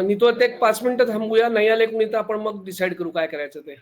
नीतू आता एक 5 मिनिटं थांबूया, नाही आले कोणी तर आपण मग डिसाईड करू काय करायचं ते.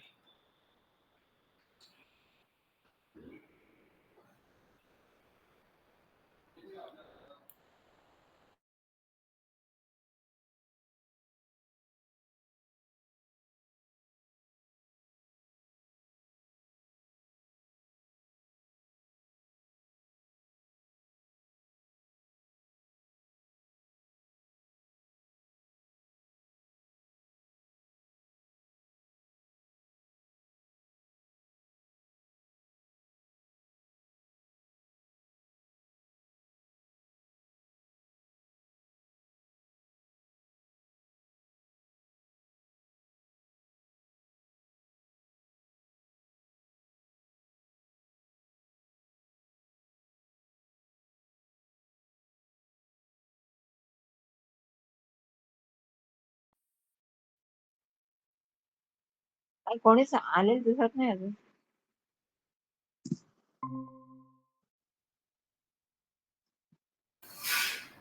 कोणीच आलेच दिसत नाही अजून.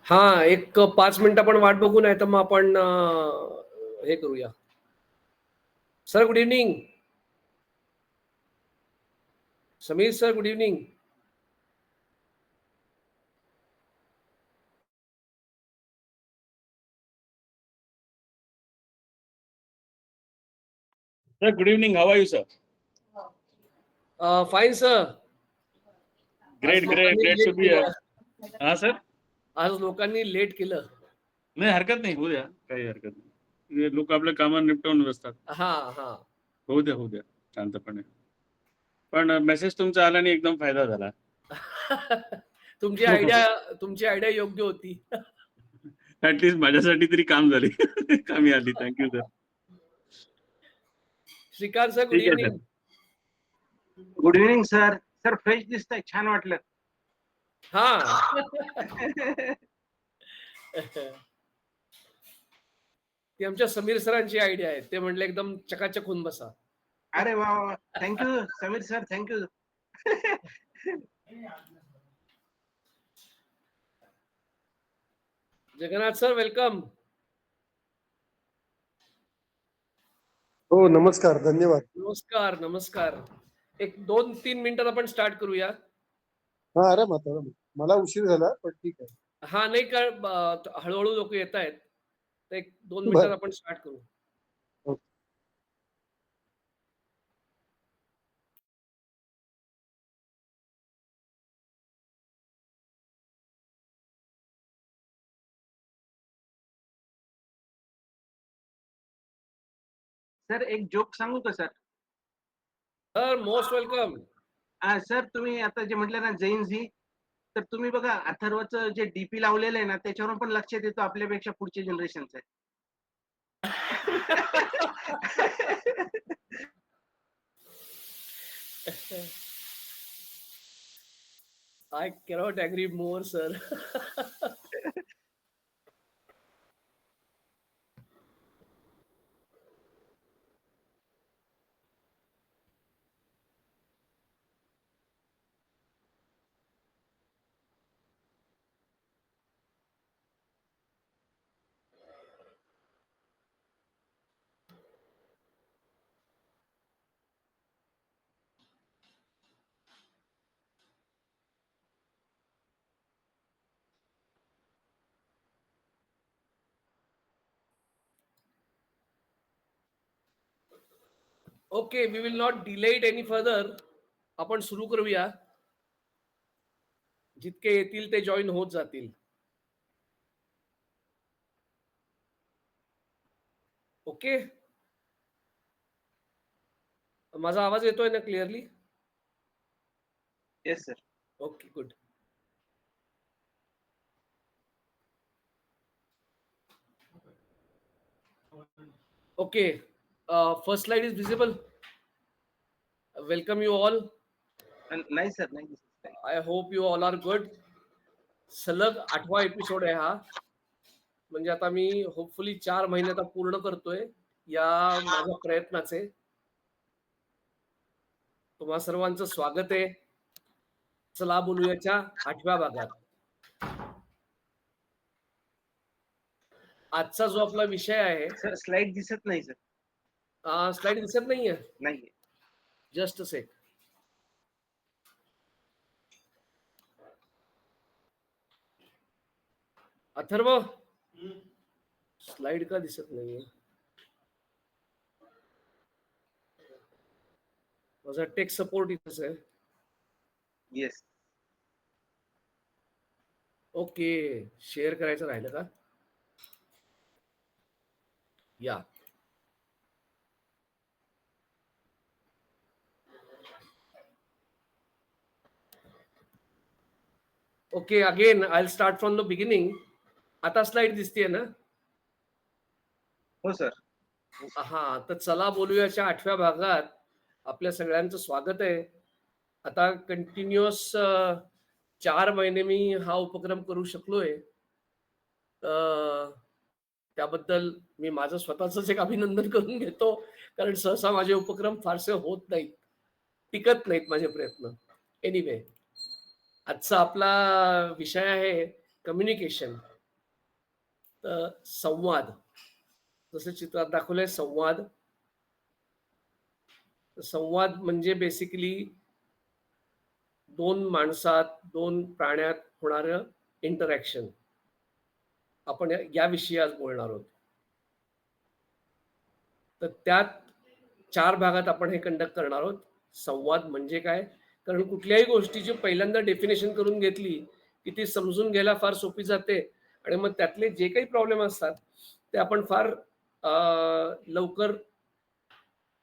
हा, एक 5 मिनिटं आपण वाट बघू, नाही तर मग आपण हे करूया. Sir good evening. Sameer sir good evening. Sir, good evening. How are you, sir? Fine sir. Great to be here. हा सर, आज लोकांनी लेट केलं. नाही हरकत नाही, होऊ द्या, काही हरकत नाही. लोक आपल्या कामात निपटवून बसतात. हा हा, होऊ द्या शांतपणे. पण मेसेज तुमचा आला आणि एकदम फायदा झाला. तुमची आयडिया योग्य होती. ऍटलीस्ट माझ्यासाठी तरी काम झाली. कामी आली. Thank you sir. Shrikant sir good evening. Good evening sir. Sir fresh दिसताय, छान वाटलं. हा. ती आमच्या समीर सरांची आयडिया आहे. ते म्हटले एकदम चकाचक होऊन बसा. अरे वा वा, thank you Sameer sir, thank you. Jagannath sir welcome. हो नमस्कार, धन्यवाद. नमस्कार नमस्कार. एक 2-3 मिनिटात आपण स्टार्ट करूया. हा आरामात. मला उशीर झाला पण ठीक आहे. हा नाही का, हळूहळू लोक येत आहेत, तर एक 2 मिनिटात आपण स्टार्ट करू. सर एक जोक सांगू का sir? Sir most welcome. Sir तुम्ही आता जे म्हटलं ना जैन झी, तर तुम्ही बघा अथर्वचं जे डीपी लावलेलं आहे ना, त्याच्यावरून पण लक्षात येतो आपल्यापेक्षा पुढच्या जनरेशनचं आहे. I cannot agree more, sir. Okay, we will not delay it any further. आपण सुरू करूया. जितके येतील ते जॉईन होत जातील. ओके, माझा आवाज येतोय ना clearly? Yes sir. Okay good. Okay, first slide is visible. Welcome you all. नाही सर, नाही दिसत. I hope you all are good. सलग 8वा एपिसोड आहे हा. म्हणजे आता मी होपफुली 4 महिन्यात पूर्ण करतोय या माझ्या प्रयत्नाचे. तुम्हा सर्वांचं स्वागत आहे. चला बोलूयाच्या 8व्या भागात. आजचा जो आपला विषय आहे, सर स्लाइड दिसत नाही सर. स्लाइड दिसत नाहीये. नाहीये. Just a sec. Atharva, slide का दिसत नाहीये? माझा टेक सपोर्ट इथंच आहे. येस. ओके, शेअर करायचं राहिलं का? या. Okay, again I start from the beginning. आता स्लाइड दिसतेय ना? हो सर. हा, तर चला बोलूयाच्या 8व्या भागात आपल्या सगळ्यांचं स्वागत आहे. आता कंटिन्युअस 4 महिने मी हा उपक्रम करू शकलोय. त्याबद्दल मी माझं स्वतःच एक अभिनंदन करून घेतो, कारण सहसा माझे उपक्रम फारसे होत नाहीत, टिकत नाहीत माझे प्रयत्न. एनिवे, आजचा आपला विषय आहे कम्युनिकेशन. तर संवाद, जसं चित्रात दाखवलंय संवाद. संवाद म्हणजे बेसिकली 2 माणसात, 2 प्राण्यात होणारं इंटरॅक्शन. आपण याविषयी आज बोलणार आहोत. तर त्यात 4 भागात आपण हे कंडक्ट करणार आहोत. संवाद म्हणजे काय? कारण कुठल्याही गोष्टीची पहिल्यांदा डेफिनेशन करून घेतली की ती समजून घ्यायला फार सोपी जाते, आणि मग त्यातले जे काही प्रॉब्लेम असतात ते आपण फार लवकर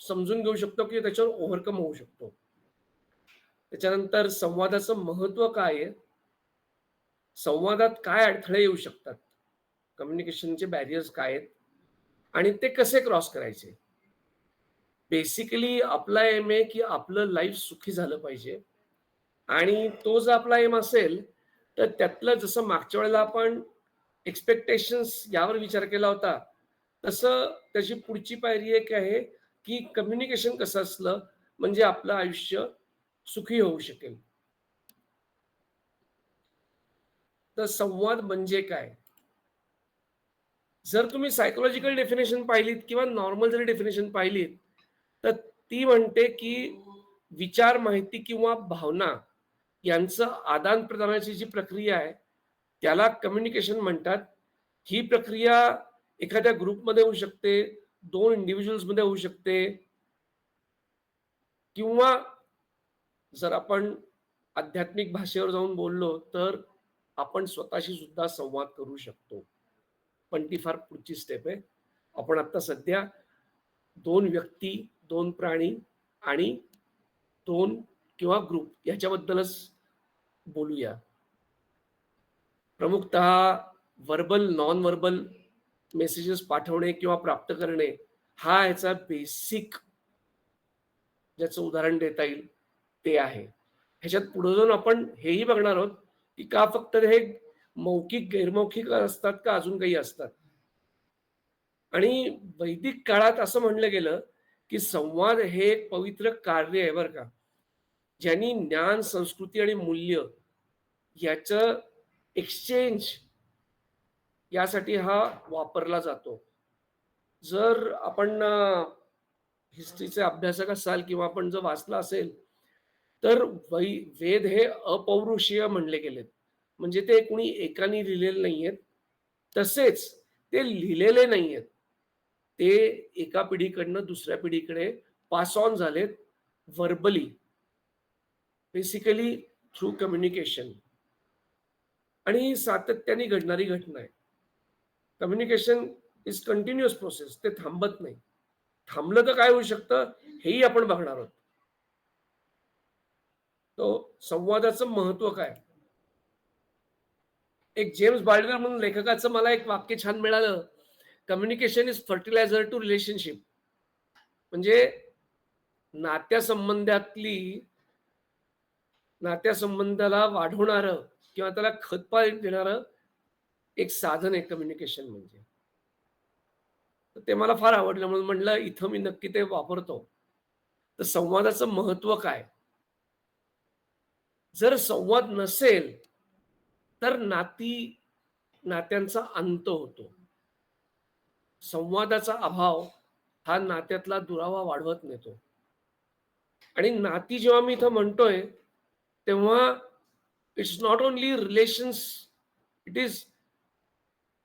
समजून घेऊ शकतो की त्याच्यावर ओव्हरकम होऊ शकतो. त्याच्यानंतर संवादाचं महत्व काय आहे, संवादात काय अडथळे येऊ शकतात, कम्युनिकेशनचे बॅरियर्स काय आहेत आणि ते कसे क्रॉस करायचे. बेसिकली आपला एम आहे की आपलं लाईफ सुखी झालं पाहिजे, आणि तो जर आपला एम असेल तर त्यातलं जसं मागच्या वेळेला आपण एक्सपेक्टेशन्स यावर विचार केला होता, तसं त्याची पुढची पायरी एक आहे की कम्युनिकेशन कसं असलं म्हणजे आपलं आयुष्य सुखी होऊ शकेल. तर संवाद म्हणजे काय? जर तुम्ही सायकोलॉजिकल डेफिनेशन पाहिलीत किंवा नॉर्मल जरी डेफिनेशन पाहिलीत, तर ती म्हणते की विचार, माहिती किंवा भावना यांचं आदान प्रदानाची जी प्रक्रिया आहे त्याला कम्युनिकेशन म्हणतात. ही प्रक्रिया एखाद्या ग्रुपमध्ये होऊ शकते, 2 इंडिव्हिज्युअल्स मध्ये होऊ शकते, किंवा जर आपण आध्यात्मिक भाषेवर जाऊन बोललो तर आपण स्वतःशी सुद्धा संवाद करू शकतो. पण ती फार पुढची स्टेप आहे. आपण आता सध्या 2 व्यक्ती, 2 प्राणी आणि 2 किंवा ग्रुप याच्याबद्दलच बोलूया. प्रमुखतः वर्बल, नॉन वर्बल मेसेजेस पाठवणे किंवा प्राप्त करणे हा याचा बेसिक ज्याचं उदाहरण देता येईल ते आहे. ह्याच्यात पुढे जाऊन आपण हेही बघणार आहोत की का फक्त हे मौखिक, गैरमौखिक असतात का अजून काही असतात. आणि वैदिक काळात असं म्हणलं गेलं की संवाद हे एक पवित्र कार्य आहे बरं का, ज्यांनी ज्ञान, संस्कृती आणि मूल्य याचं एक्सचेंज यासाठी हा वापरला जातो. जर आपण हिस्ट्रीचे अभ्यासक असाल किंवा आपण जर वाचलं असेल तर वेद हे अपौरुषीय म्हणले गेलेत, म्हणजे ते कुणी एकाने लिहिलेले नाहीयेत. तसेच ते लिहिलेले नाहीयेत, ते एका पिढीकडनं दुसऱ्या पिढीकडे पास ऑन झालेत व्हर्बली, बेसिकली थ्रू कम्युनिकेशन. आणि ही सातत्याने घडणारी घटना आहे. कम्युनिकेशन इज कंटिन्युअस प्रोसेस, ते थांबत नाही. थांबलं तर काय होऊ शकतं हेही आपण बघणार आहोत. तो संवादाचं महत्व काय. एक जेम्स बाल्डविल म्हणून लेखकाचं मला एक वाक्य छान मिळालं, communication is fertiliser to relationship. म्हणजे नात्यासंबंधाला वाढवणारं किंवा त्याला खतपाणी देणारं एक साधन आहे कम्युनिकेशन म्हणजे. ते मला फार आवडलं म्हणून म्हटलं इथं मी नक्की ते वापरतो. तर संवादाचं महत्व काय. जर संवाद नसेल तर नात्यांचा अंत होतो. संवादाचा अभाव हा नात्यातला दुरावा वाढवत नेतो. आणि नाती जेव्हा मी इथं म्हणतोय तेव्हा it's not only relations, it is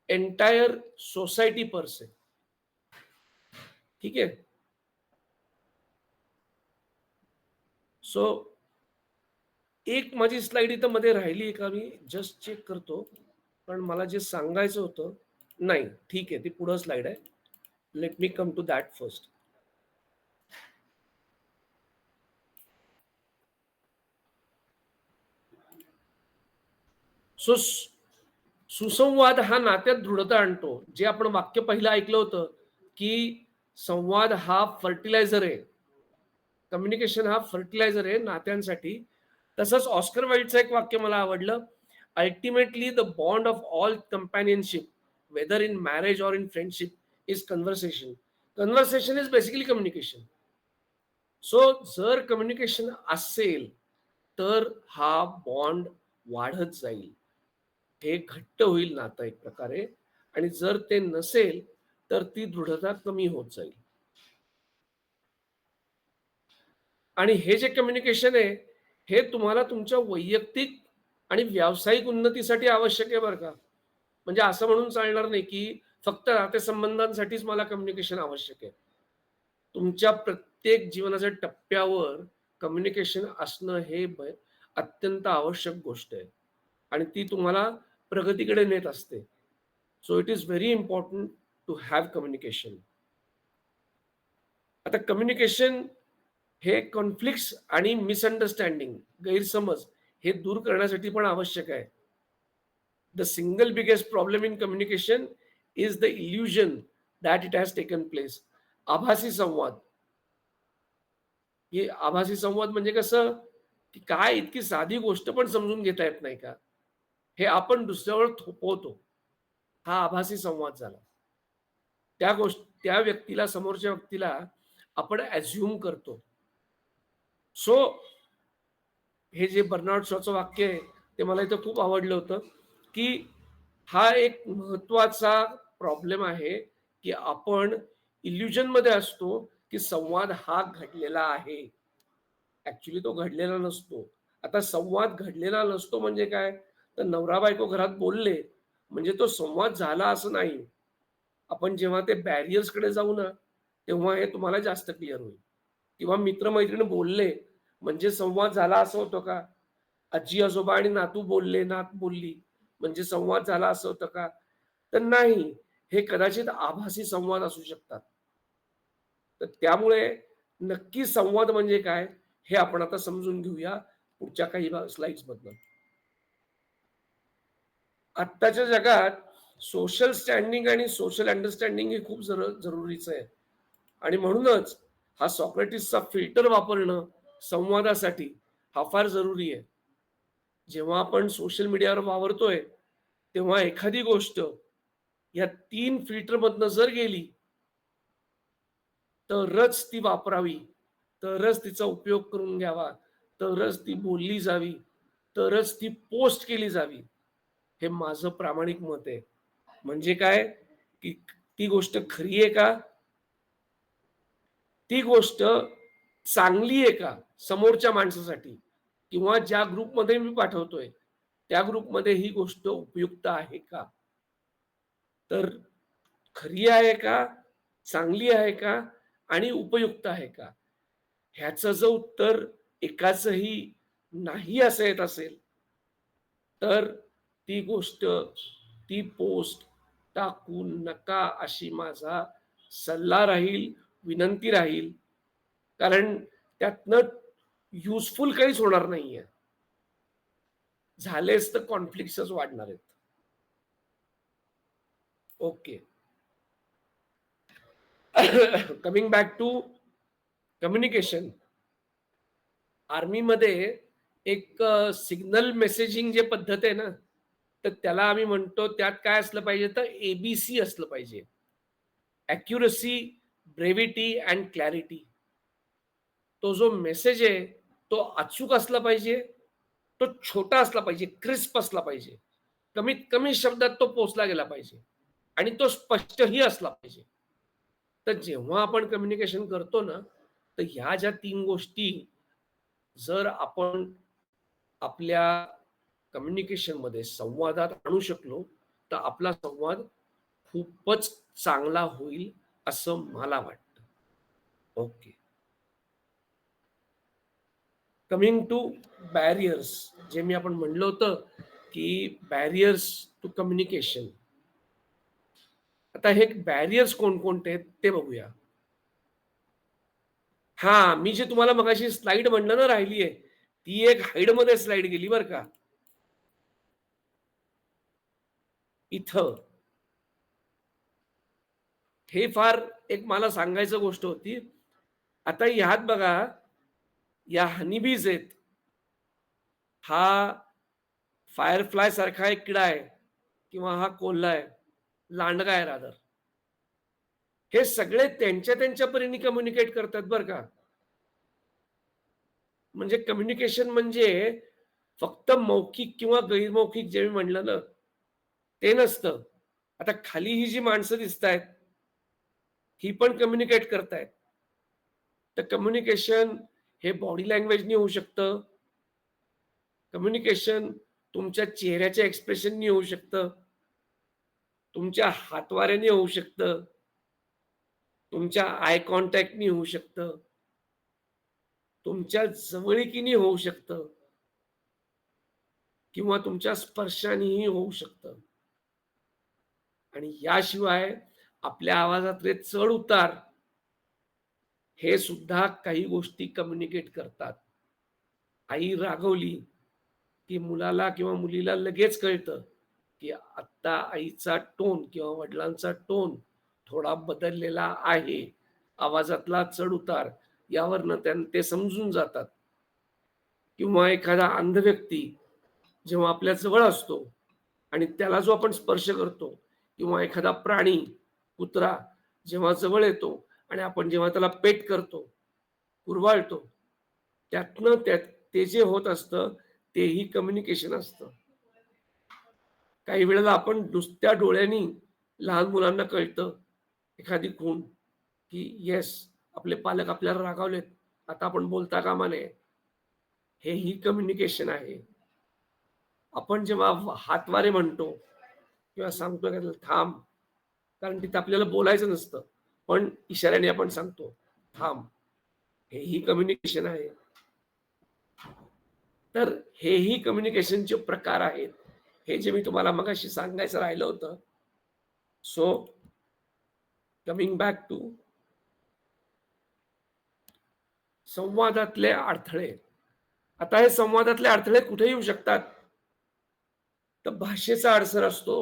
entire society per se. ठीक आहे. सो एक माझी स्लाइड इथं मध्ये राहिली आहे का, मी जस्ट चेक करतो, पण मला जे सांगायचं होतं नाही, ठीक आहे, ती पुढं स्लाइड आहे. Let me come to that first. So सुसंवाद हा नात्यात दृढता आणतो. जे आपण वाक्य पहिलं ऐकलं होतं की संवाद हा फर्टिलायझर आहे, कम्युनिकेशन हा फर्टिलायझर आहे नात्यांसाठी. तसंच ऑस्कर वाईल्डचं एक वाक्य मला आवडलं, ultimately the bond of all companionship whether in marriage or in friendship is conversation. Conversation is basically communication. So जर कम्युनिकेशन असेल तर हा बॉन्ड वाढत जाईल, हे घट्ट होईल नातं एक प्रकारे. आणि जर ते नसेल तर ती दृढता कमी होत जाईल. आणि हे जे कम्युनिकेशन आहे हे तुम्हाला तुमच्या वैयक्तिक आणि व्यावसायिक उन्नतीसाठी आवश्यक आहे बरं का. म्हणजे असं म्हणून चालणार नाही की फक्त नातेसंबंधांसाठीच मला कम्युनिकेशन आवश्यक आहे. तुमच्या प्रत्येक जीवनाच्या टप्प्यावर कम्युनिकेशन असणं हे अत्यंत आवश्यक गोष्ट आहे आणि ती तुम्हाला प्रगतीकडे नेत असते. So it is very important to have communication. आता कम्युनिकेशन हे कॉन्फ्लिक्ट्स आणि मिसअंडरस्टँडिंग, गैरसमज हे दूर करण्यासाठी पण आवश्यक आहे. The single biggest problem in communication is the illusion that it has taken place. आभासी संवाद. हे आभासी संवाद म्हणजे कसं की काय इतकी साधी गोष्ट पण समजून घेता येत नाही का, हे आपण दुसऱ्यावर थोपवतो, हा आभासी संवाद झाला. त्या व्यक्तीला, समोरच्या व्यक्तीला आपण ॲझ्युम करतो. सो हे जे बर्नार्ड शॉचं वाक्य आहे ते मला इथं खूप आवडलं होतं की हा एक महत्वाचा प्रॉब्लेम आहे की आपण इल्युजन मध्ये असतो की संवाद हा घडलेला आहे. ऍक्च्युली तो घडलेला नसतो. आता संवाद घडलेला नसतो म्हणजे काय, तर नवरा बायको घरात बोलले म्हणजे तो संवाद झाला असं नाही. आपण जेव्हा ते बॅरियर्सकडे जाऊ ना तेव्हा हे तुम्हाला जास्त क्लिअर होईल. किंवा मित्रमैत्रिणी बोलले म्हणजे संवाद झाला असं होतं का? आजी आजोबा आणि नातू बोलले, नात बोलली म्हणजे संवाद झाला असं होतं का? तर नाही. हे कदाचित आभासी संवाद असू शकतात. तर त्यामुळे नक्की संवाद म्हणजे काय हे आपण आता समजून घेऊया पुढच्या काही स्लाइड्स मधनं. आत्ताच्या जगात सोशल स्टँडिंग आणि सोशल अंडरस्टँडिंग हे खूप जरुरीचं आहे. आणि म्हणूनच हा सॉक्रेटिसचा फिल्टर वापरणं संवादासाठी हा फार जरुरी आहे. जेव्हा आपण सोशल मीडियावर वावरतोय तेव्हा एखादी गोष्ट या 3 फिल्टर मधनं जर गेली तरच ती वापरावी, तरच तिचा उपयोग करून घ्यावा, तरच ती बोलली जावी, तरच ती पोस्ट केली जावी. हे माझं प्रामाणिक मत आहे. म्हणजे काय की ती गोष्ट खरी आहे का, ती गोष्ट चांगली आहे का समोरच्या माणसासाठी, किंवा ज्या ग्रुपमध्ये मी पाठवतोय त्या ग्रुपमध्ये ही गोष्ट उपयुक्त आहे का. तर खरी आहे का, चांगली आहे का आणि उपयुक्त आहे का, ह्याचं जर उत्तर एकाचही नाही असं येत असेल तर ती गोष्ट, ती पोस्ट टाकू नका अशी माझा सल्ला राहील, विनंती राहील. कारण त्यातनं युजफुल काहीच होणार नाहीये. झालेच तर कॉन्फ्लिक्ट्सच वाढणार आहेत. Okay. Coming back to communication. आर्मीमध्ये एक सिग्नल मेसेजिंग जे पद्धत आहे ना, तर त्याला आम्ही म्हणतो त्यात काय असलं पाहिजे, तर ABC असलं पाहिजे. Accuracy, brevity and clarity. तो जो मेसेज आहे तो अचूक असला पाहिजे, तो छोटा असला पाहिजे, क्रिस्प असला पाहिजे, कमीत कमी शब्दात तो पोचला गेला पाहिजे आणि तो स्पष्टही असला पाहिजे. तर जेव्हा आपण कम्युनिकेशन करतो ना, तर ह्या ज्या 3 गोष्टी जर आपण आपल्या कम्युनिकेशनमध्ये संवादात आणू शकलो, तर आपला संवाद खूपच चांगला होईल असं मला वाटतं. ओके. कमिंग टू बॅरियर्स, जे मी आपण म्हणलं होतं, की बॅरियर्स टू कम्युनिकेशन. आता हे बॅरियर्स कोणकोणते आहेत ते बघूया. हां, मी जे तुम्हाला मगाशी स्लाईड म्हणलं ना राहिली आहे, ती एक हाईडमध्ये स्लाईड गेली बरं का. इथं. हे फार एक मला सांगायचं गोष्ट होती. आता ह्यात बघा, या हनीबीज आहेत. हा फायरफ्लाय सारखा एक किडा आहे किंवा हा कोल्हा आहे, लांडगा आहे रादर. हे सगळे त्यांच्या त्यांच्या परीने कम्युनिकेट करतात बरं का. म्हणजे कम्युनिकेशन म्हणजे फक्त मौखिक किंवा गैरमौखिक जे मी म्हणलं ना, ते नसतं. आता खाली ही जी माणसं दिसतायत, ही पण कम्युनिकेट करतायत. तर कम्युनिकेशन हे बॉडी लँग्वेजनी होऊ शकतं. कम्युनिकेशन तुमच्या चेहऱ्याच्या एक्सप्रेशननी होऊ शकतं. तुमच्या हातवाऱ्याने होऊ शकतं. तुमच्या आय कॉन्टॅक्टनी होऊ शकतं. तुमच्या जवळीकीने होऊ शकतं किंवा तुमच्या स्पर्शानेही होऊ शकतं. आणि याशिवाय आपल्या आवाजातले चढ-उतार हे सुद्धा काही गोष्टी कम्युनिकेट करतात. आई रागवली, की मुलाला किंवा मुलीला लगेच कळतं, की आत्ता आईचा टोन किंवा वडिलांचा टोन थोडा बदललेला आहे. आवाजातला चढ-उतार यावरनं ते समजून जातात. किंवा एखादा अंध व्यक्ती जेव्हा आपल्या जवळ असतो आणि त्याला जो आपण स्पर्श करतो किंवा एखादा प्राणी, कुत्रा जेव्हा जवळ येतो आणि आपण जेव्हा त्याला पेट करतो, कुरवाळतो, त्यातनं ते जे होत असतं तेही कम्युनिकेशन असतं. काही वेळेला आपण नुसत्या डोळ्यांनी लहान मुलांना कळतं एखादी खूण, की येस आपले पालक आपल्याला रागावलेत, आता आपण बोलता कामा नये. हेही कम्युनिकेशन आहे. आपण जेव्हा हातवारे म्हणतो किंवा सांगतो एखाद्याला थांब, कारण तिथं आपल्याला बोलायचं नसतं. पण इशाऱ्याने आपण सांगतो, थांब. हेही कम्युनिकेशन आहे. तर हेही कम्युनिकेशनचे प्रकार आहेत. हे जे मी तुम्हाला मगाशी सांगायचं राहिलं होतं. सो कमिंग बॅक टू संवादातले अडथळे. आता हे संवादातले अडथळे कुठे येऊ शकतात? तर भाषेचा अडसर असतो,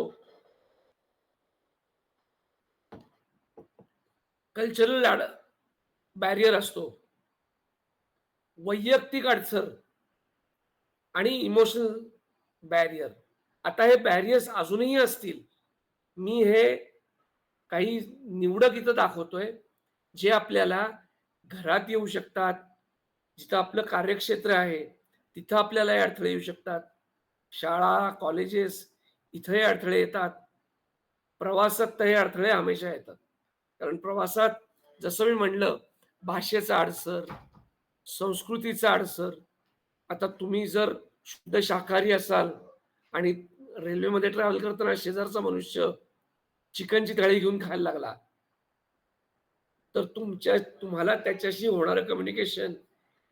कल्चरल बॅरियर असतो, वैयक्तिक अडसर आणि इमोशनल बॅरियर. आता हे बॅरियर्स अजूनही असतील. मी हे काही निवडक इथं दाखवतोय, जे आपल्याला घरात येऊ शकतात, जिथं आपलं कार्यक्षेत्र आहे, तिथं आपल्याला हे अडथळे येऊ शकतात. शाळा, कॉलेजेस इथं हे अडथळे येतात. प्रवासात तर हे अडथळे हमेशा येतात. कारण प्रवासात जसं मी म्हणलं, भाषेचा अडसर, संस्कृतीचा अडसर. आता तुम्ही जर शुद्ध शाकाहारी असाल आणि रेल्वेमध्ये ट्रॅव्हल करताना शेजारचा मनुष्य चिकनची थाळी घेऊन खायला लागला, तर तुम्हाला त्याच्याशी होणारं कम्युनिकेशन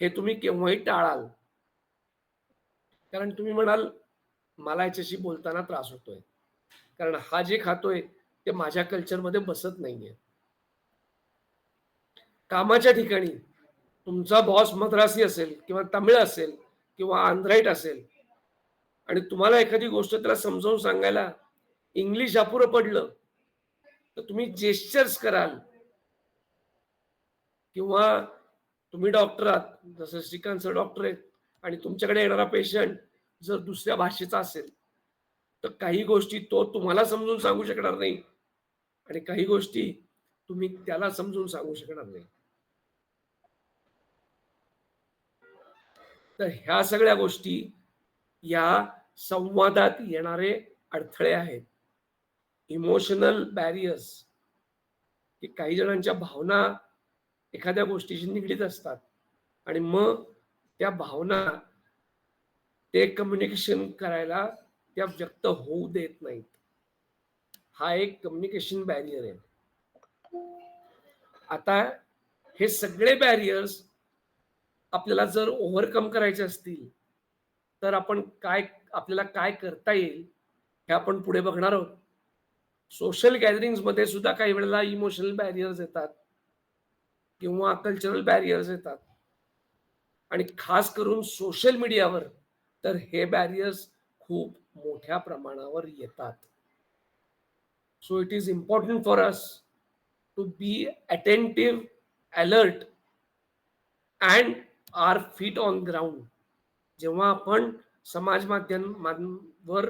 हे तुम्ही केव्हाही टाळाल. कारण तुम्ही म्हणाल, मला याच्याशी बोलताना त्रास होतोय. कारण हा जे खातोय ते माझ्या कल्चरमध्ये बसत नाहीये. कामाच्या ठिकाणी तुमचा बॉस मद्रासी असेल किंवा तमिळ असेल किंवा आंध्राईट असेल आणि तुम्हाला एखादी गोष्ट त्याला समजावून सांगायला इंग्लिश अपुरं पडलं, तर तुम्ही जेस्चर्स कराल किंवा तुम्ही डॉक्टर आहात, जसं श्रीकांत सर डॉक्टर आहेत आणि तुमच्याकडे येणारा पेशंट जर दुसऱ्या भाषेचा असेल, तर काही गोष्टी तो तुम्हाला समजून सांगू शकणार नाही आणि काही गोष्टी तुम्ही त्याला समजून सांगू शकणार नाही. तर ह्या सगळ्या गोष्टी या संवादात येणारे अडथळे आहेत. इमोशनल बॅरियर्स, की काही जणांच्या भावना एखाद्या गोष्टीशी निगडीत असतात आणि मग त्या भावना ते कम्युनिकेशन करायला त्या व्यक्त होऊ देत नाहीत. हा एक कम्युनिकेशन बॅरियर आहे. आता हे सगळे बॅरियर्स आपल्याला जर ओव्हरकम करायचे असतील तर आपल्याला काय करता येईल हे आपण पुढे बघणार आहोत. सोशल गॅदरिंग्स मध्ये सुद्धा काही वेळेला इमोशनल बॅरियर्स येतात किंवा कल्चरल बॅरियर्स येतात आणि खास करून सोशल मीडियावर तर हे बॅरियर्स खूप मोठ्या प्रमाणावर येतात. So it is important for us to be attentive, alert and are feet on ground. जेव्हा आपण समाज माध्यमांवर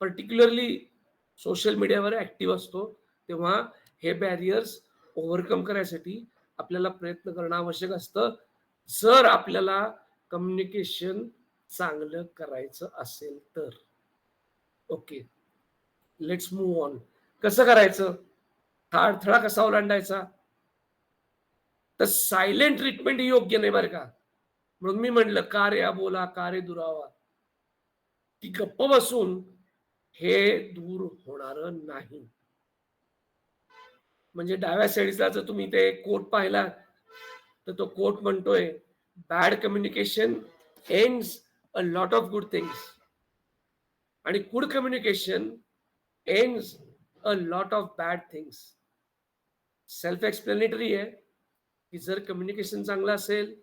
पर्टिक्युलरली सोशल मीडियावर ऍक्टिव्ह असतो तेव्हा हे बॅरियर्स ओव्हरकम करायसाठी आपल्याला प्रयत्न करणं आवश्यक असतं, जर आपल्याला कम्युनिकेशन चांगलं करायचं असेल तर. Okay, let's move on. कसं करायचं, हा अडथळा कसा ओलांडायचा? तर सायलेंट ट्रीटमेंट ही योग्य नाही बरं का. म्हणून मी म्हटलं का रे बोला, का रे दुरावा, की गप्प बसून हे दूर होणार नाही. म्हणजे डाव्या साईडचा जर तुम्ही ते कोट पाहिला तर तो कोट म्हणतोय, bad communication ends a lot of good things आणि good communication ends a lot of bad things. Self explanatory आहे की जर कम्युनिकेशन चांगलं असेल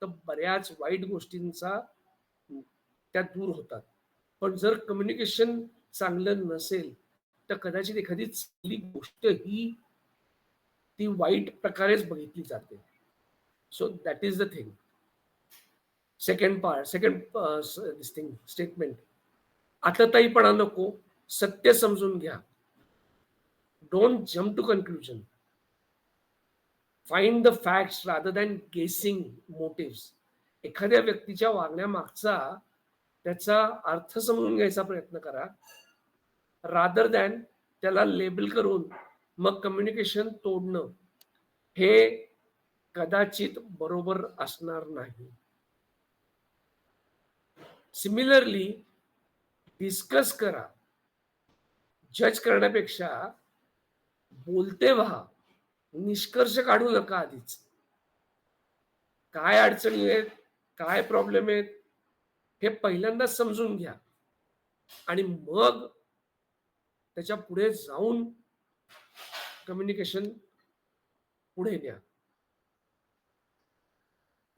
तर बऱ्याच वाईट गोष्टींचा त्या दूर होतात. पण जर कम्युनिकेशन चांगलं नसेल तर कदाचित एखादी चांगली गोष्ट ही ती वाईट प्रकारेच बघितली जाते. So that is the thing. Second statement, आतताईपणा नको, सत्य समजून घ्या. Don't jump to conclusion. Find the facts rather than guessing motives. एखाद्या व्यक्तीच्या वागण्यामागचा त्याचा अर्थ समजून घ्यायचा प्रयत्न करा, रादर दॅन त्याला लेबल करून मग कम्युनिकेशन तोडणं हे कदाचित बरोबर असणार नाही. सिमिलरली डिस्कस करा, जज करण्यापेक्षा बोलते व्हा. निष्कर्ष काढू नका आधीच. काय अडचणी आहेत, काय प्रॉब्लेम आहेत हे पहिल्यांदा समजून घ्या आणि मग त्याच्या पुढे जाऊन कम्युनिकेशन पुढे न्या.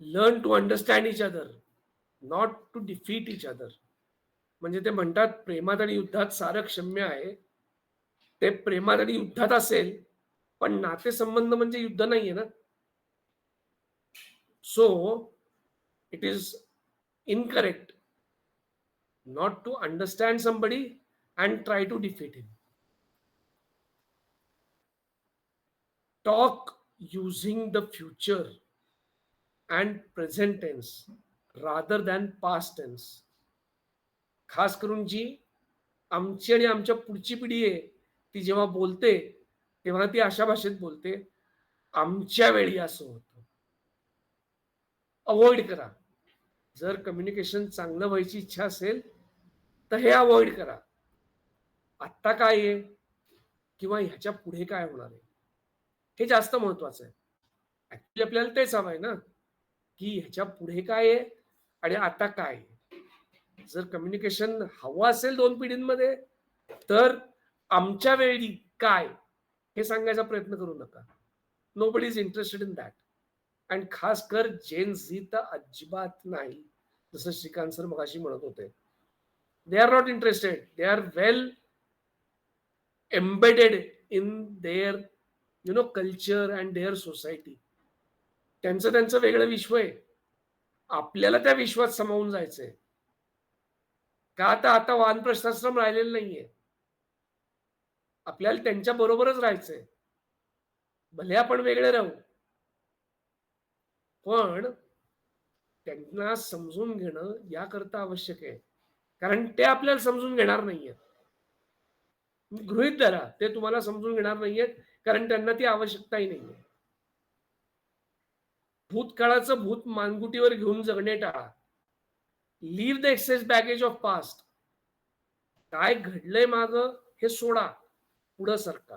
Learn to understand each other, not to defeat each other. म्हणजे ते म्हणतात प्रेमात आणि युद्धात सारं क्षम्य आहे. ते प्रेमात आणि युद्धात असेल पण नातेसंबंध म्हणजे युद्ध नाहीये ना. So it is incorrect not to understand somebody and try to defeat him. Talk using the future and present tense rather than past tense. खास करून जी आमची आणि आमच्या पुढची पिढी आहे ती जेव्हा बोलते तेव्हा ती अशा भाषेत बोलते, आमच्या वेळी असं होतं. अवॉइड करा. जर कम्युनिकेशन चांगलं व्हायची इच्छा असेल तर हे अवॉइड करा. आत्ता काय आहे किंवा ह्याच्या पुढे काय होणार आहे हे जास्त महत्वाचं आहे. ऍक्च्युली आपल्याला तेच हवं आहे ना, की ह्याच्या पुढे काय आहे आणि आता काय आहे. जर कम्युनिकेशन हवं असेल दोन पिढींमध्ये तर आमच्या वेळी काय हे सांगायचा प्रयत्न करू नका. Nobody is interested in that. आणि खास कर जेन झी तर अजिबात नाही. जसं श्रीकांत सर मगाशी म्हणत होते, they are not interested. They are well embedded in their culture and their society. त्यांचं वेगळं विश्व आहे. आपल्याला त्या विश्वात समावून जायचंय का. आता वानप्रस्थाश्रम राहिलेलं नाहीये. आपल्याला त्यांच्या बरोबरच राहायचंय. भले आपण वेगळे राहू पण त्यांना समजून घेणं याकरता आवश्यक आहे, कारण ते आपल्याला समजून घेणार नाहीये. गृहीत धरा ते तुम्हाला समजून घेणार नाहीयेत, कारण त्यांना ती आवश्यकताही नाहीये. भूतकाळाचं भूत मानगुटीवर घेऊन जगणे टाळा. Leave the excess baggage of past. काय घडलंय माग हे सोडा, पुढे सरका,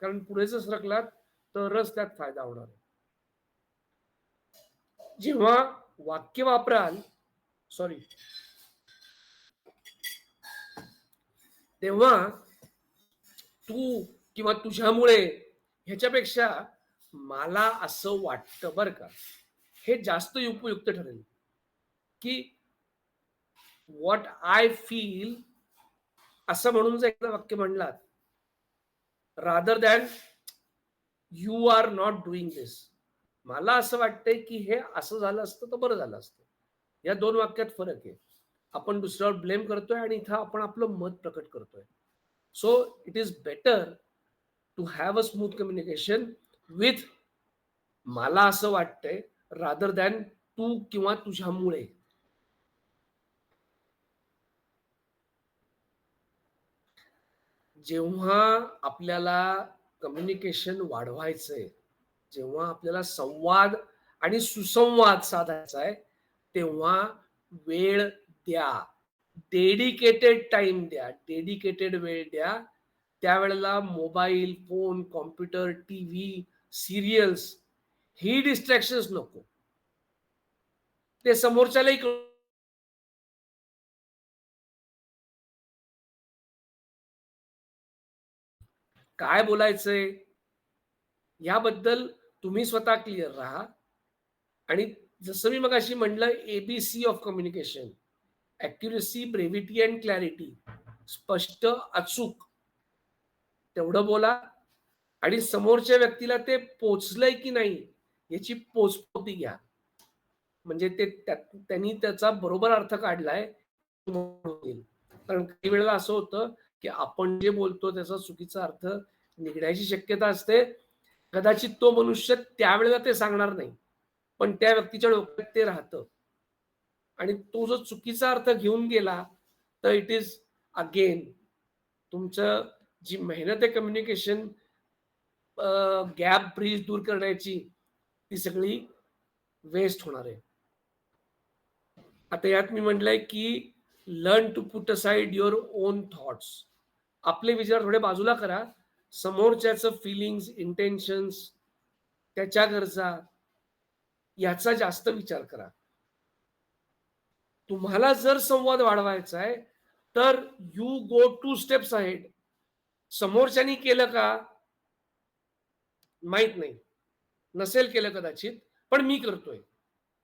कारण पुढे जर सरकलात तरच त्यात फायदा होणार आहे. जेव्हा वाक्य वापराल तेव्हा तू किंवा तुझ्यामुळे ह्याच्यापेक्षा मला असं वाटतं बरं का, हे जास्त उपयुक्त ठरेल. की व्हॉट आय फील असं म्हणून जर एकदा वाक्य म्हणलात, rather than you are not doing this, मला असं वाटतंय की हे असं झालं असतं तर बरं झालं असतं. या दोन वाक्यात फरक आहे. आपण दुसऱ्यावर ब्लेम करतोय आणि इथं आपण आपलं मत प्रकट करतोय. So it is better to have a smooth communication with मला असं वाटतंय रादर दॅन तू किंवा तुझ्यामुळे. जेव्हा आपल्याला कम्युनिकेशन वाढवायचंय, जेव्हा आपल्याला संवाद आणि सुसंवाद साधायचा आहे, तेव्हा वेळ द्या, डेडिकेटेड टाइम द्या, डेडिकेटेड वेळ द्या. त्यावेळेला mobile, phone, computer, TV, serials ही डिस्ट्रॅक्शन्स नको. ते समोरच्यालाही काय बोलायचंय याबद्दल तुम्ही स्वतः क्लिअर राहा. आणि जसं मी मगाशी म्हणलं, ABC of communication, accuracy, brevity and clarity. स्पष्ट, अचूक तेवढं बोला आणि समोरच्या व्यक्तीला ते पोचलंय की नाही याची पोचपावती घ्या. म्हणजे ते त्यांनी त्याचा बरोबर अर्थ काढलाय. कारण काही वेळेला असं होतं की आपण जे बोलतो त्याचा चुकीचा अर्थ निघण्याची शक्यता असते. कदाचित तो मनुष्य त्यावेळेला ते सांगणार नाही, पण त्या व्यक्तीच्या डोक्यात ते राहतं आणि तो जो चुकीचा अर्थ घेऊन गेला तर इट इज अगेन तुमचं जी मेहनत आहे कम्युनिकेशन गॅप ब्रिज दूर करण्याची, ती सगळी वेस्ट होणार आहे. आता यात मी म्हटलंय की learn to put aside your own thoughts. आपले विचार थोडे बाजूला करा. समोरच्याचं फिलिंग्स, इंटेन्शन्स, त्याच्या गरजा याचा जास्त विचार करा. तुम्हाला जर संवाद वाढवायचा आहे तर यू गो 2 स्टेप्स अहेड. समोरच्यानी केलं का माहित नाही, नसेल केलं कदाचित, पण मी करतोय,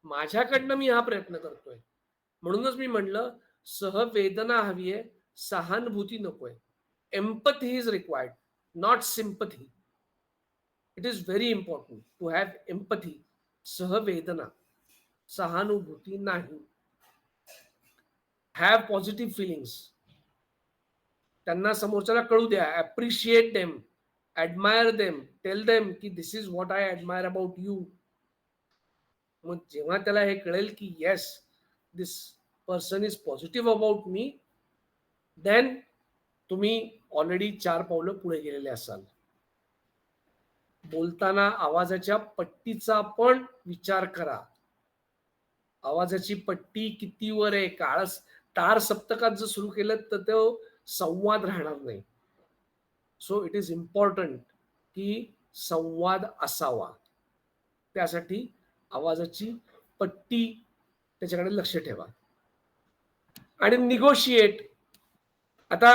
माझ्याकडनं मी हा प्रयत्न करतोय. म्हणूनच मी म्हणलं सहवेदना हवी आहे, सहानुभूती नकोय. Empathy is required, not sympathy. It is very important to have empathy, सहवेदना, सहानुभूती नाही. Have positive feelings. त्यांना समोरच्याला कळू द्या, appreciate them, admire them, tell them की this is what I admire about you. मग जेव्हा त्याला हे कळेल की yes this person is positive about me, then तुम्ही ऑलरेडी 4 पावलं पुढे गेलेले असाल. बोलताना आवाजाच्या पट्टीचा पण विचार करा. आवाजाची पट्टी किती वर आहे, तार सप्तकात जर सुरू केलं तर तो संवाद राहणार नाही. सो इट इज इम्पॉर्टंट की संवाद असावा. त्यासाठी आवाजाची पट्टी त्याच्याकडे लक्ष ठेवा. आणि निगोशिएट. आता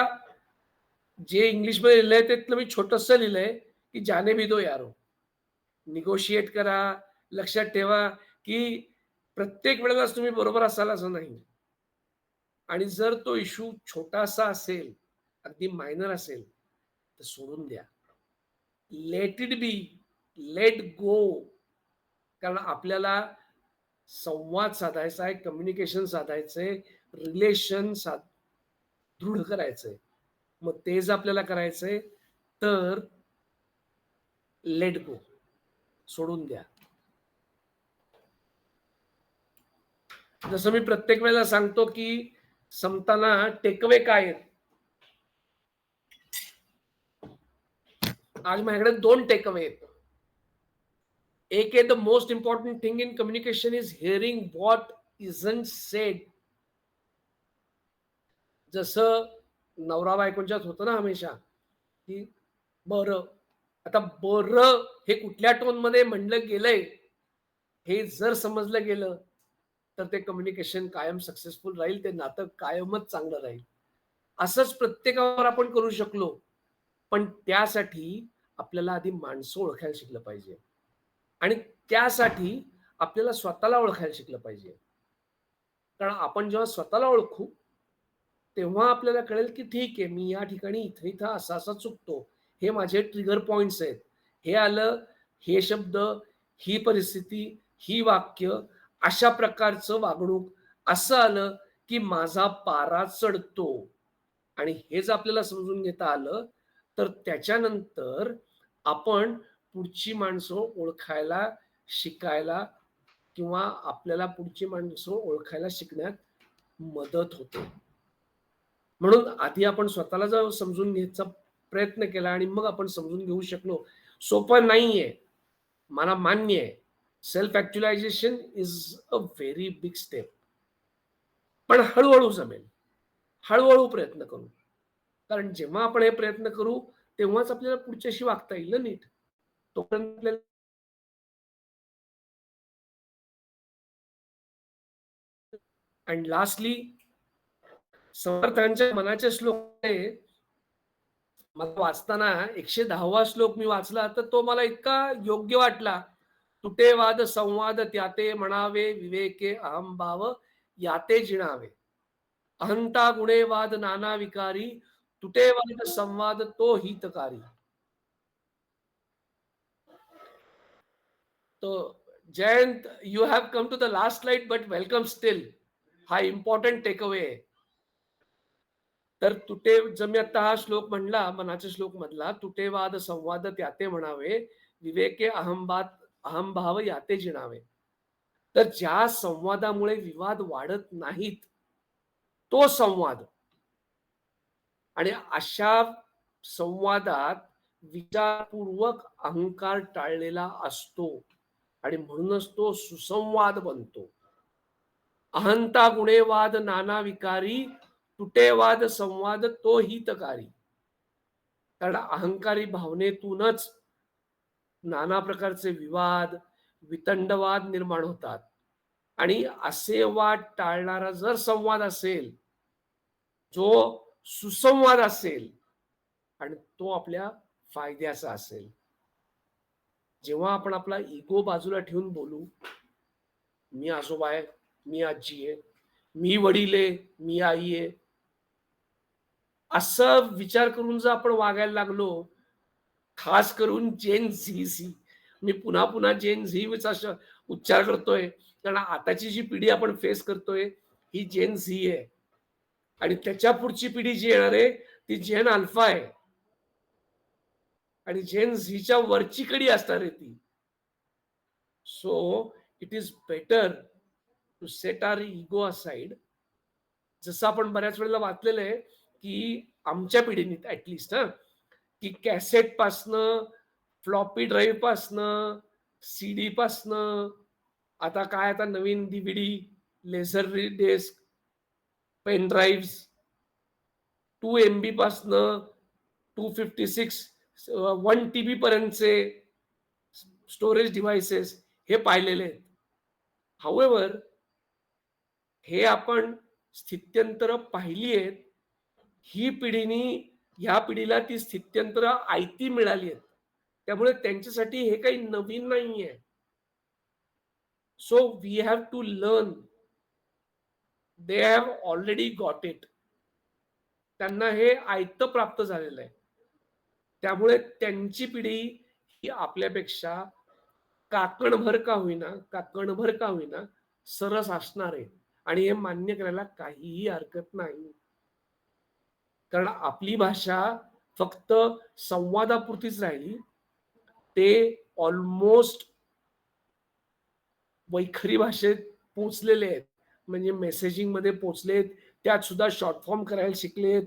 जे इंग्लिशमध्ये लिहिलंय त्यातलं मी छोटंसं लिहिलंय की जाने भी दो यारो. निगोशिएट करा. लक्षात ठेवा की प्रत्येक वेळेलाच तुम्ही बरोबर असाल असं नाही. आणि जर तो इश्यू छोटासा असेल, अगदी मायनर असेल, तर सोडून द्या. Let it be, let go. कारण आपल्याला संवाद साधायचा आहे, कम्युनिकेशन साधायचंय, रिलेशन दृढ करायचंय. मग तेच आपल्याला करायचंय तर लेट गो, सोडून द्या. जसं मी प्रत्येक वेळेला सांगतो की संपताना टेकअवे काय आहेत, आज माझ्याकडे 2 टेक अवे आहेत. एक आहे, the most important thing in communication is hearing what isn't sed. जसं नवरा बायकोंच्यात होतं ना हमेशा, की बरं. आता बरं हे कुठल्या टोनमध्ये म्हणलं गेलंय हे जर समजलं गेलं तर ते कम्युनिकेशन कायम सक्सेसफुल राहील, ते नातं कायमच चांगलं राहील. असंच प्रत्येकावर आपण करू शकलो, पण त्यासाठी आपल्याला आधी माणसं ओळखायला शिकलं पाहिजे आणि त्यासाठी आपल्याला स्वतःला ओळखायला शिकलं पाहिजे. कारण आपण जेव्हा स्वतःला ओळखू तेव्हा आपल्याला कळेल की ठीक आहे, मी या ठिकाणी इथं इथं असा असा चुकतो, हे माझे ट्रिगर पॉइंट्स आहेत, हे आलं, हे शब्द, ही परिस्थिती, ही वाक्य, अशा प्रकारचं वागणूक असं आलं की माझा पारा चढतो. आणि हे जर आपल्याला समजून घेता आलं तर त्याच्यानंतर आपण पुढची माणसं ओळखायला शिकायला किंवा आपल्याला पुढची माणसं ओळखायला शिकण्यात मदत होते. म्हणून आधी आपण स्वतःला जर समजून घ्यायचा प्रयत्न केला आणि मग आपण समजून घेऊ शकलो. सोपं नाहीये, मला मान्य आहे. Self actualization is a very big step. पण हळूहळू जमेल, हळूहळू प्रयत्न करू. कारण जेव्हा आपण हे प्रयत्न करू तेव्हाच आपल्याला पुढच्याशी वागता येईल ना नीट. तोपर्यंत आपल्याला अँड लास्टली समर्थांच्या मनाचे श्लोक आहे. मला वाचताना 110वा श्लोक मी वाचला तर तो मला इतका योग्य वाटला. तुटे वाद संवाद त्याते म्हणावे, विवेके अहंभाव याते जिणावे. अहंता गुणे वाद नाना विकारी, तुटे वाद संवाद तो हितकारी. तो Jayant, you have come to the last slide but welcome still. हा इम्पॉर्टंट टेकअवे आहे. तर तुटे, जर मी आता हा श्लोक म्हणला मनाच्या श्लोक मधला, तुटे वाद संवाद त्याते म्हणावे, विवेके अहंभाव याते जिणावे. तर ज्या संवादामुळे विवाद वाढत नाहीत तो संवाद, आणि अशा संवादात विचारपूर्वक अहंकार टाळलेला असतो आणि म्हणूनच तो सुसंवाद बनतो. अहंता गुणे वाद नाना विकारी, तुटे वाद संवाद तो हितकारी. कारण अहंकारी भावनेतूनच नाना प्रकारचे विवाद, वितंडवाद निर्माण होतात. आणि असे वाद टाळणारा जर संवाद असेल, जो सुसंवाद असेल आणि तो आपल्या फायद्याचा असेल, जेव्हा आपण आपला इगो बाजूला ठेवून बोलू, मी आजोबा आहे, मी आजी आहे, मी वडील आहे, मी आई आहे, असं विचार करून जर आपण वागायला लागलो, खास करून जेन झी, मी पुन्हा पुन्हा जेन झीचा उच्चार करतोय कारण आताची जी पिढी आपण फेस करतोय ही जेन झी आहे आणि त्याच्या पुढची पिढी जी येणार आहे ती जेन अल्फा आहे आणि जेन झीच्या वरची कडी असणार आहे ती. So it is better to set our ego aside. जसं आपण बऱ्याच वेळेला वाचलेलं आहे की आमच्या पिढीने ऍटलिस्ट की कॅसेट पासनं, फ्लॉपी ड्राईव्ह पासनं, सीडी पासनं, आता नवीन DVD, laser disc, pen drive, 2 MB पासनं 256 1 TB पर्यंतचे स्टोरेज डिव्हाइसेस हे पाहिलेले आहेत. हाऊएव्हर हे आपण स्थित्यंतर पाहिली आहेत. ही पिढीनी ह्या पिढीला ती स्थित्यंतर आयती मिळाली आहेत, त्यामुळे त्यांच्यासाठी हे काही नवीन नाहीये. So we have to learn. They have already got it. त्यांना हे आयतं प्राप्त झालेलं आहे. त्यामुळे त्यांची पिढी ही आपल्यापेक्षा काकणभर का होईना सरस असणार आहे आणि हे मान्य करायला काहीही हरकत नाही. कारण आपली भाषा फक्त संवादापुरतीच राहिली. ते ऑलमोस्ट वैखरी भाषेत पोचलेले आहेत, म्हणजे मेसेजिंग मध्ये पोचलेत, त्यात सुद्धा शॉर्ट फॉर्म करायला शिकलेत.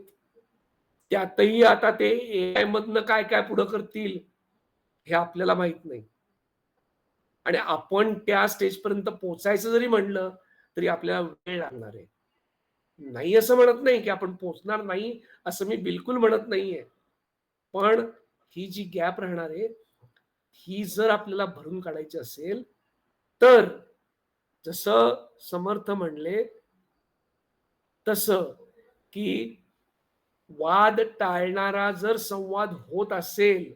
त्यातही आता ते AI मधनं काय काय पुढं करतील हे आपल्याला माहित नाही. आणि आपण त्या स्टेजपर्यंत पोहोचायचं जरी म्हणलं तरी आपल्याला वेळ लागणार आहे. नाही असं म्हणत नाही की आपण पोहोचणार नाही, असं मी बिलकुल म्हणत नाहीये. पण ही जी गॅप राहणार आहे, ही जर आपल्याला भरून काढायची असेल, तर जसं समर्थ म्हणले तसं की वाद टाळणारा जर संवाद होत असेल,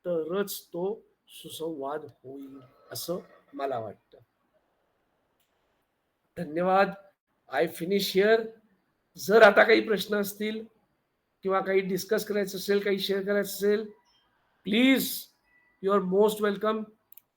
तरच तो सुसंवाद होईल, असं मला वाटतं. धन्यवाद. I finish here. जर आता काही प्रश्न असतील किंवा काही डिस्कस करायचं असेल, काही शेअर करायचं असेल, please you are most welcome.